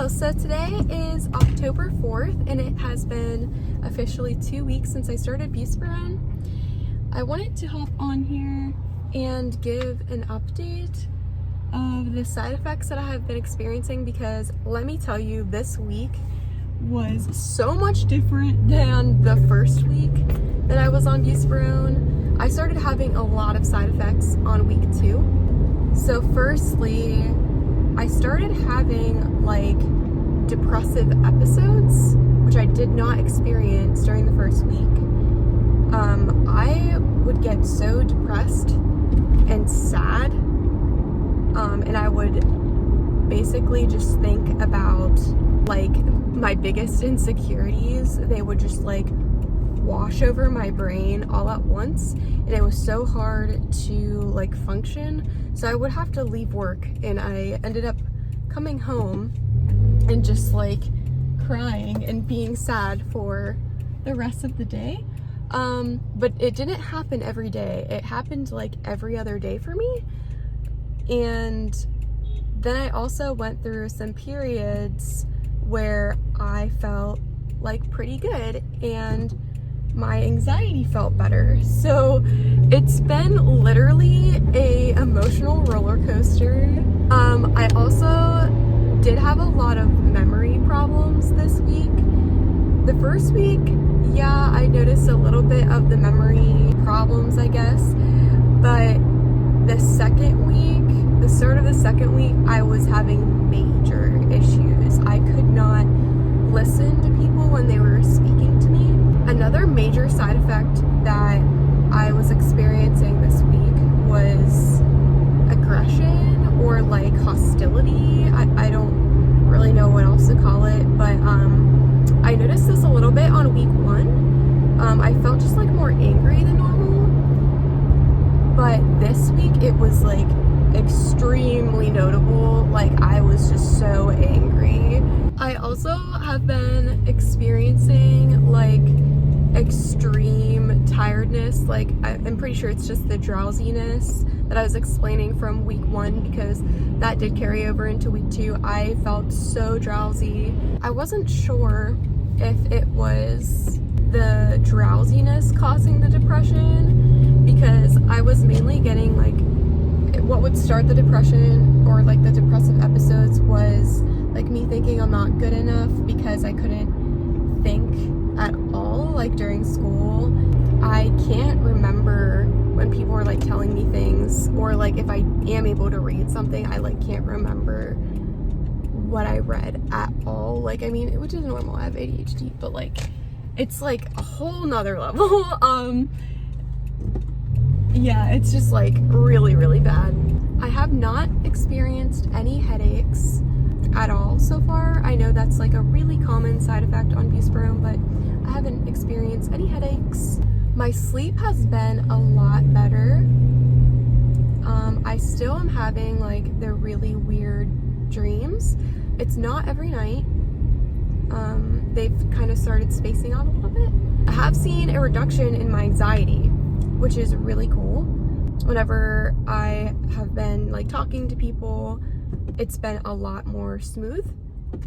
Hello, so today is October 4th and it has been officially 2 weeks since I started Buspirone. I wanted to hop on here and give an update of the side effects that I have been experiencing because let me tell you, this week was so much different than the first week that I was on Buspirone. I started having a lot of side effects on week 2. So firstly, I started having like depressive episodes, which I did not experience during the first week. I would get so depressed and sad, and I would basically just think about like my biggest insecurities. They would just like wash over my brain all at once, and it was so hard to like function. So I would have to leave work, and I ended up coming home and just like crying and being sad for the rest of the day. But it didn't happen every day. It happened like every other day for me. And then I also went through some periods where I felt like pretty good and my anxiety felt better. So it's been literally a emotional roller coaster. I also did have a lot of memory problems this week. The first week, yeah, I noticed a little bit of the memory problems, I guess, but the second week, the start of the second week, I was having major issues. I could not listen to people when they were speaking to me. Another major side effect that I was experiencing this week was aggression or like hostility. I don't really know what else to call it, but I noticed this a little bit on week 1. I felt just like more angry than normal, but this week it was like extremely notable. Like I was just so angry. I also have been experiencing like extreme tiredness. Like I'm pretty sure it's just the drowsiness that I was explaining from week 1, because that did carry over into week 2. I felt so drowsy. I wasn't sure if it was the drowsiness causing the depression, because I was mainly getting like, what would start the depression or like the depressive episodes was like me thinking I'm not good enough because I couldn't think at all like during school. I can't remember when people are like telling me things, or like if I am able to read something, I like can't remember what I read at all. Like, I mean, which is normal, I have ADHD, but like it's like a whole nother level. Yeah, it's just like really, really bad. I have not experienced any headaches at all so far. I know that's like a really common side effect on Buspirone, but I haven't experienced any headaches. My sleep has been a lot better. I still am having like the really weird dreams. It's not every night. They've kind of started spacing out a little bit. I have seen a reduction in my anxiety, which is really cool. Whenever I have been like talking to people, it's been a lot more smooth,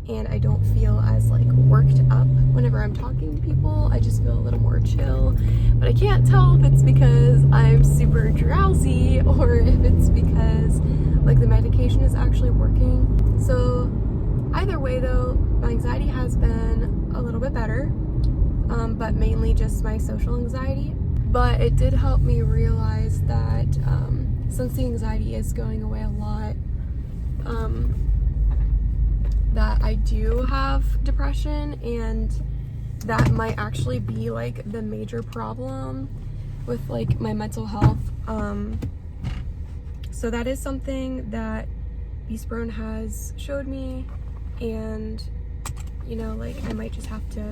and I don't feel as like worked up whenever I'm talking to people. I just feel a little more chill, but I can't tell if it's because I'm super drowsy or if it's because like the medication is actually working. So either way though, my anxiety has been a little bit better, but mainly just my social anxiety. But it did help me realize that since the anxiety is going away a lot, that I do have depression, and that might actually be like the major problem with like my mental health. So that is something that Buspirone has showed me, and you know, like I might just have to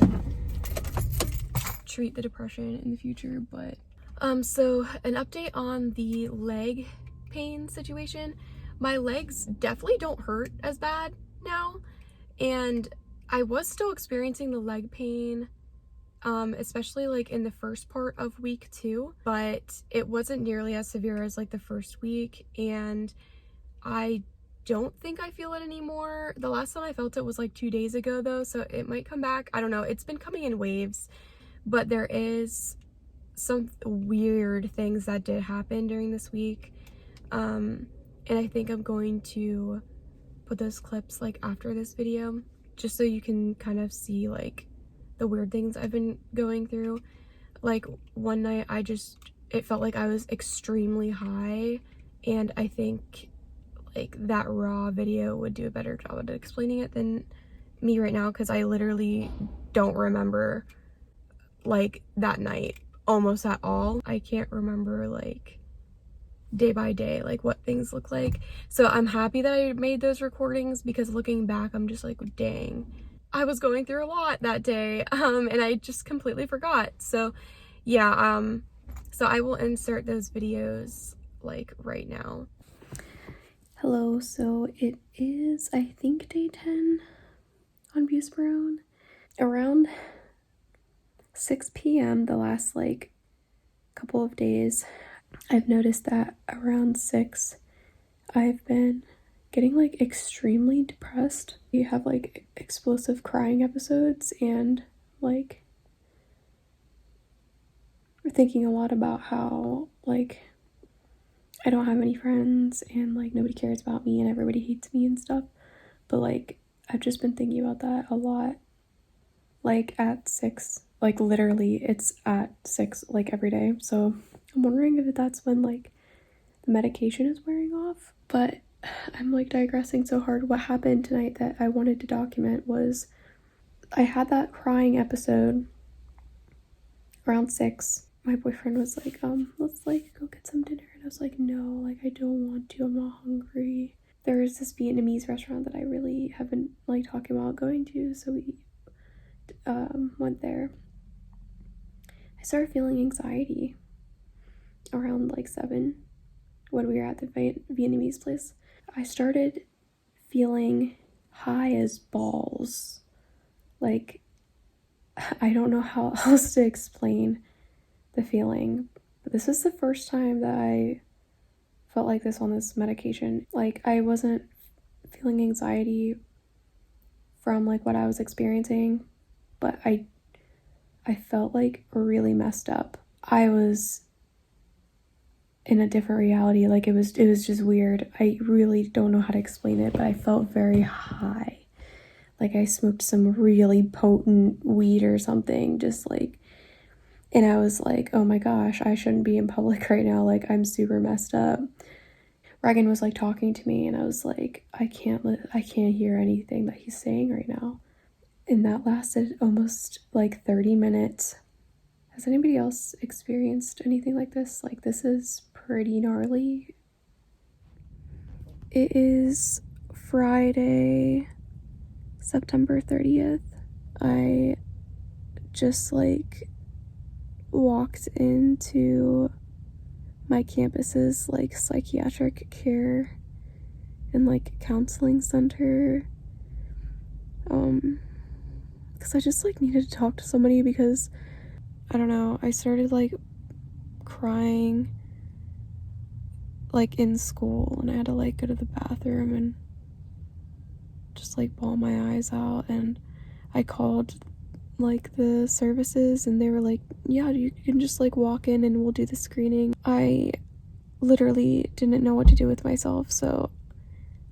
treat the depression in the future. But so an update on the leg pain situation. My legs definitely don't hurt as bad now, and I was still experiencing the leg pain, especially like in the first part of week 2, but it wasn't nearly as severe as like the first week, and I don't think I feel it anymore. The last time I felt it was like 2 days ago though, so it might come back. I don't know. It's been coming in waves, but there is some weird things that did happen during this week. And I think I'm going to put those clips like after this video, just so you can kind of see like the weird things I've been going through. Like one night it felt like I was extremely high, and I think like that raw video would do a better job at explaining it than me right now, because I literally don't remember like that night almost at all. I can't remember like day by day like what things look like. So I'm happy that I made those recordings, because looking back I'm just like, dang, I was going through a lot that day, and I just completely forgot. So yeah, so I will insert those videos like right now. Hello, so it is, I think, day 10 on Buspirone. Around 6 p.m. the last like couple of days, I've noticed that around 6 I've been getting like extremely depressed. You have like explosive crying episodes, and like thinking a lot about how like I don't have any friends and like nobody cares about me and everybody hates me and stuff. But like I've just been thinking about that a lot, like at 6, like literally it's at 6 like every day. So I'm wondering if that's when like the medication is wearing off. But I'm like digressing so hard. What happened tonight that I wanted to document was I had that crying episode around 6. My boyfriend was like, let's like go get some dinner. And I was like, no, like I don't want to, I'm not hungry. There is this Vietnamese restaurant that I really have been like talking about going to, so we went there. I started feeling anxiety around like 7 when we were at the Vietnamese place. I started feeling high as balls. Like, I don't know how else to explain the feeling, but this is the first time that I felt like this on this medication. Like, I wasn't feeling anxiety from like what I was experiencing, but I felt like really messed up. I was in a different reality. Like it was just weird. I really don't know how to explain it, but I felt very high. Like I smoked some really potent weed or something, just like, and I was like, oh my gosh, I shouldn't be in public right now. Like I'm super messed up. Reagan was like talking to me, and I was like, I can't hear anything that he's saying right now. And that lasted almost like 30 minutes. Has anybody else experienced anything like this? Like this is pretty gnarly. It is Friday, September 30th. I just like walked into my campus's like psychiatric care and like counseling center, because I just like needed to talk to somebody, because I don't know, I started like crying like in school, and I had to like go to the bathroom and just like bawl my eyes out. And I called like the services, and they were like, yeah, you can just like walk in and we'll do the screening. I literally didn't know what to do with myself, so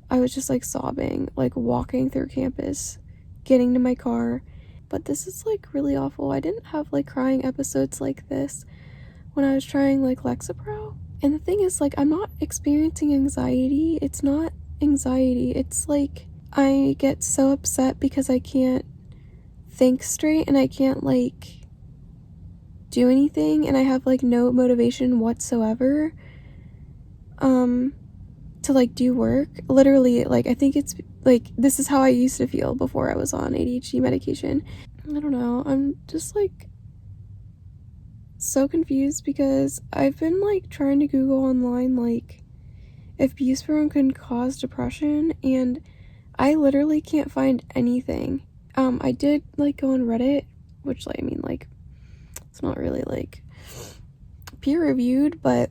I was just like sobbing, like walking through campus, getting to my car. But this is like really awful. I didn't have like crying episodes like this when I was trying like Lexapro. And the thing is, like, I'm not experiencing anxiety. It's not anxiety. It's like I get so upset because I can't think straight, and I can't like do anything, and I have like no motivation whatsoever to like do work. Literally, like I think it's like this is how I used to feel before I was on ADHD medication. I don't know. I'm just like so confused, because I've been like trying to Google online like if Buspirone can cause depression, and I literally can't find anything. I did like go on Reddit, which like I mean like it's not really like peer reviewed, but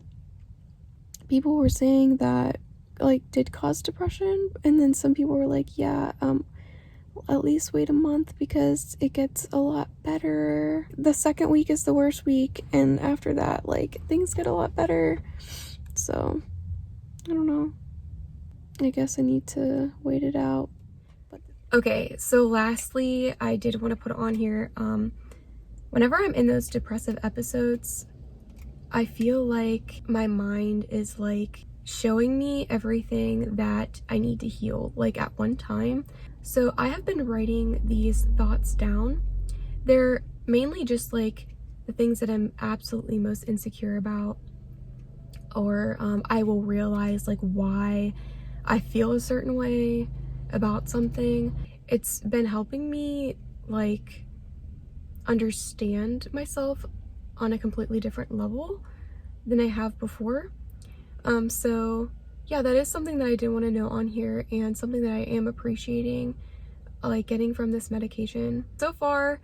people were saying that like did cause depression, and then some people were like, yeah, at least wait a month because it gets a lot better. The second week is the worst week, and after that, like, things get a lot better. So I don't know, I guess I need to wait it out. Okay, so lastly, I did want to put on here, whenever I'm in those depressive episodes, I feel like my mind is like showing me everything that I need to heal, like at one time. So I have been writing these thoughts down. They're mainly just like the things that I'm absolutely most insecure about, or I will realize like why I feel a certain way about something. It's been helping me like understand myself on a completely different level than I have before. So yeah, that is something that I did want to note on here, and something that I am appreciating, like getting from this medication. So far,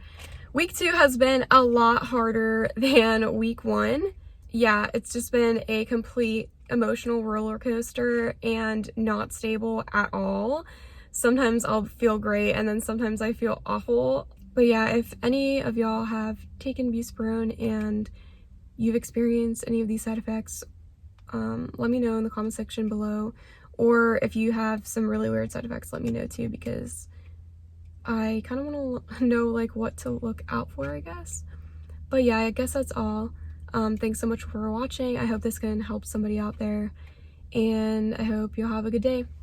week 2 has been a lot harder than week 1. Yeah, it's just been a complete emotional roller coaster and not stable at all. Sometimes I'll feel great and then sometimes I feel awful. But yeah, if any of y'all have taken Buspirone and you've experienced any of these side effects, let me know in the comment section below. Or if you have some really weird side effects, let me know too, because I kind of want to know like what to look out for, I guess. But yeah, I guess that's all. Thanks so much for watching. I hope this can help somebody out there, and I hope you'll have a good day.